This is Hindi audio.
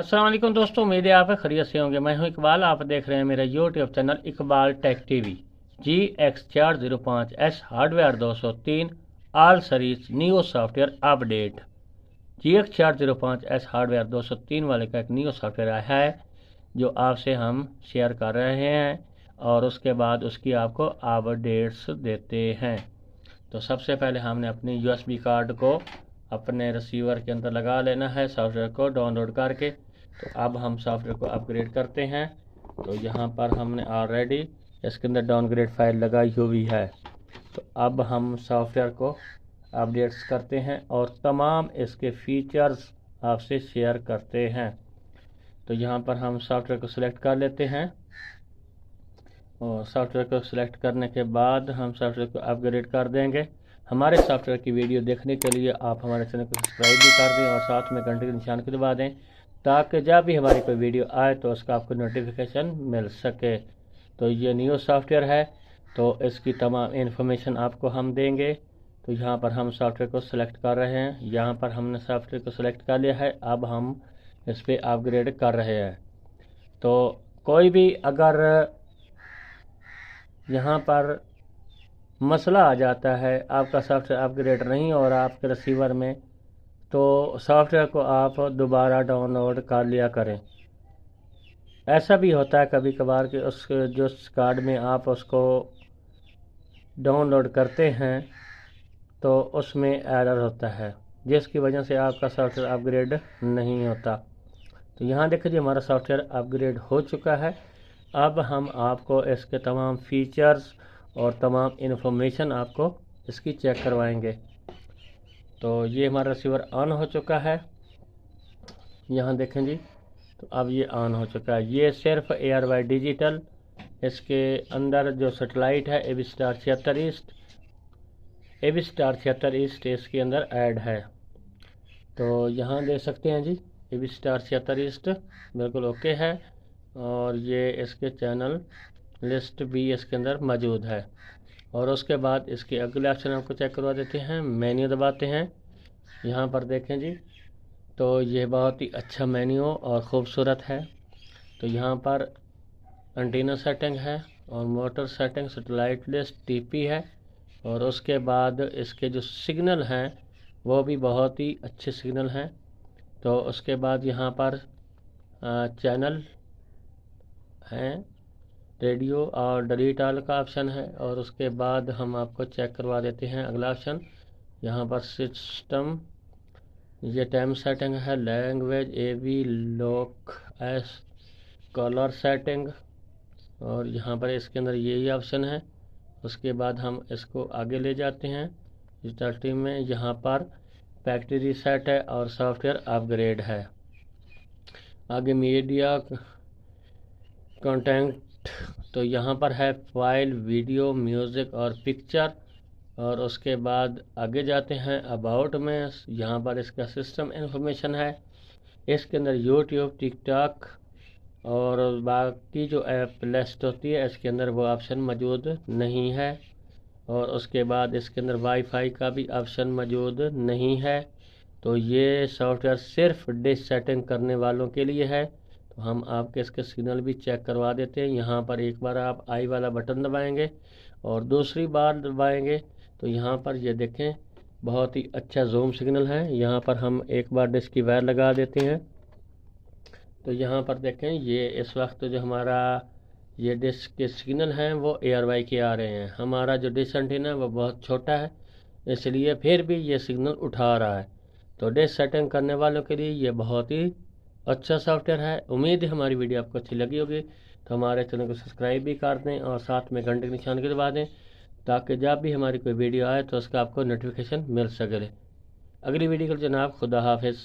अस्सलाम वालेकुम दोस्तों, उम्मीद है आप खैरियत से होंगे। मैं हूं इकबाल, आप देख रहे हैं मेरा YouTube channel Iqbal tech TV. GX405S hardware 203 all series new software update. GX405S hardware 203 वाले का एक न्यू सॉफ्टवेयर आया है जो आपसे हम शेयर कर रहे हैं और उसके बाद उसकी आपको अपडेट्स देते हैं। तो सबसे पहले हमने अपनी USB कार्ड को अपने रिसीवर के अंदर लगा लेना है सॉफ्टवेयर को डाउनलोड करके। तो अब हम सॉफ्टवेयर को अपग्रेड करते हैं। तो यहाँ पर हमने ऑलरेडी इसके अंदर डाउनग्रेड फाइल लगाई हुई है। तो अब हम सॉफ्टवेयर को अपडेट्स करते हैं और तमाम इसके फीचर्स आपसे शेयर करते हैं। तो यहाँ पर हम सॉफ्टवेयर को सिलेक्ट कर लेते हैं और सॉफ्टवेयर को सिलेक्ट करने के बाद हम सॉफ्टवेयर को अपग्रेड कर देंगे। हमारे सॉफ्टवेयर की वीडियो देखने के लिए आप हमारे चैनल को सब्सक्राइब भी कर दें और साथ में घंटे के निशान को दबा दें ताकि जब भी हमारी कोई वीडियो आए तो उसका आपको नोटिफिकेशन मिल सके। तो ये न्यू सॉफ्टवेयर है, तो इसकी तमाम इन्फॉर्मेशन आपको हम देंगे। तो यहाँ पर हम सॉफ्टवेयर को सिलेक्ट कर रहे हैं। यहाँ पर हमने सॉफ्टवेयर को सिलेक्ट कर लिया है, अब हम इस पर अपग्रेड कर रहे हैं। तो कोई भी अगर यहाँ पर मसला आ जाता है, आपका सॉफ्टवेयर अपग्रेड नहीं और आपके रिसीवर में, तो सॉफ्टवेयर को आप दोबारा डाउनलोड कर लिया करें। ऐसा भी होता है कभी कभार कि उस जो कार्ड में आप उसको डाउनलोड करते हैं तो उसमें एरर होता है जिसकी वजह से आपका सॉफ्टवेयर अपग्रेड नहीं होता। तो यहाँ देखिए हमारा सॉफ्टवेयर अपग्रेड हो चुका है। अब हम आपको इसके तमाम फीचर्स और तमाम इन्फॉर्मेशन आपको इसकी चेक करवाएंगे। तो ये हमारा रिसीवर ऑन हो चुका है, यहाँ देखें जी। तो अब ये ऑन हो चुका है। ये सिर्फ एयरवाई डिजिटल, इसके अंदर जो सेटेलाइट है एविस्टार 76 ईस्ट, एविस्टार 76 ईस्ट इसके अंदर ऐड है। तो यहाँ देख सकते हैं जी, एविस्टार 76 ईस्ट बिल्कुल ओके है और ये इसके चैनल लिस्ट भी इसके अंदर मौजूद है। और उसके बाद इसके अगले ऑप्शन आपको चेक करवा देते हैं। मेन्यू दबाते हैं, यहाँ पर देखें जी। तो ये बहुत ही अच्छा मेन्यू और ख़ूबसूरत है। तो यहाँ पर एंटीना सेटिंग है और motor setting, satellite list, TP है। और उसके बाद इसके जो सिग्नल हैं वो भी बहुत ही अच्छे सिग्नल हैं। तो उसके बाद यहाँ पर चैनल हैं, रेडियो और डिलीट ऑल का ऑप्शन है। और उसके बाद हम आपको चेक करवा देते हैं अगला ऑप्शन। यहाँ पर सिस्टम, ये टाइम सेटिंग है, language AV, lock S, colour setting. और यहाँ पर इसके अंदर यही ऑप्शन है। उसके बाद हम इसको आगे ले जाते हैं स्टार्टिंग में। यहाँ पर फैक्ट्री रीसेट है और सॉफ्टवेयर अपग्रेड है। आगे मीडिया कंटेंट, तो यहाँ पर है फाइल, वीडियो, म्यूज़िक और पिक्चर। और उसके बाद आगे जाते हैं अबाउट में, यहाँ पर इसका सिस्टम इन्फॉर्मेशन है। इसके अंदर यूट्यूब, टिकटॉक और बाकी जो ऐप लिस्ट होती है इसके अंदर वो ऑप्शन मौजूद नहीं है। और उसके बाद इसके अंदर वाईफाई का भी ऑप्शन मौजूद नहीं है। तो ये सॉफ्टवेयर सिर्फ डिश सेटिंग करने वालों के लिए है। तो हम आपके इसके सिग्नल भी चेक करवा देते हैं। यहाँ पर एक बार आप आई वाला बटन दबाएंगे और दूसरी बार दबाएंगे तो यहाँ पर ये देखें बहुत ही अच्छा जूम सिग्नल है। यहाँ पर हम एक बार डिश की वायर लगा देते हैं तो यहाँ पर देखें ये इस वक्त जो हमारा ये डिश के सिग्नल हैं वो एयरवाई के आ रहे हैं। हमारा जो डिश एंटीना है वो बहुत छोटा है इसलिए फिर भी ये सिग्नल उठा रहा है। तो डिश सेटिंग करने वालों के लिए ये बहुत ही अच्छा सॉफ्टवेयर है। उम्मीद है हमारी वीडियो आपको अच्छी लगी होगी। तो हमारे चैनल को सब्सक्राइब भी कर दें और साथ में घंटे के निशान को दबा दें ताकि जब भी हमारी कोई वीडियो आए तो उसका आपको नोटिफिकेशन मिल सके। अगली वीडियो के लिए जनाब खुदा हाफिज़।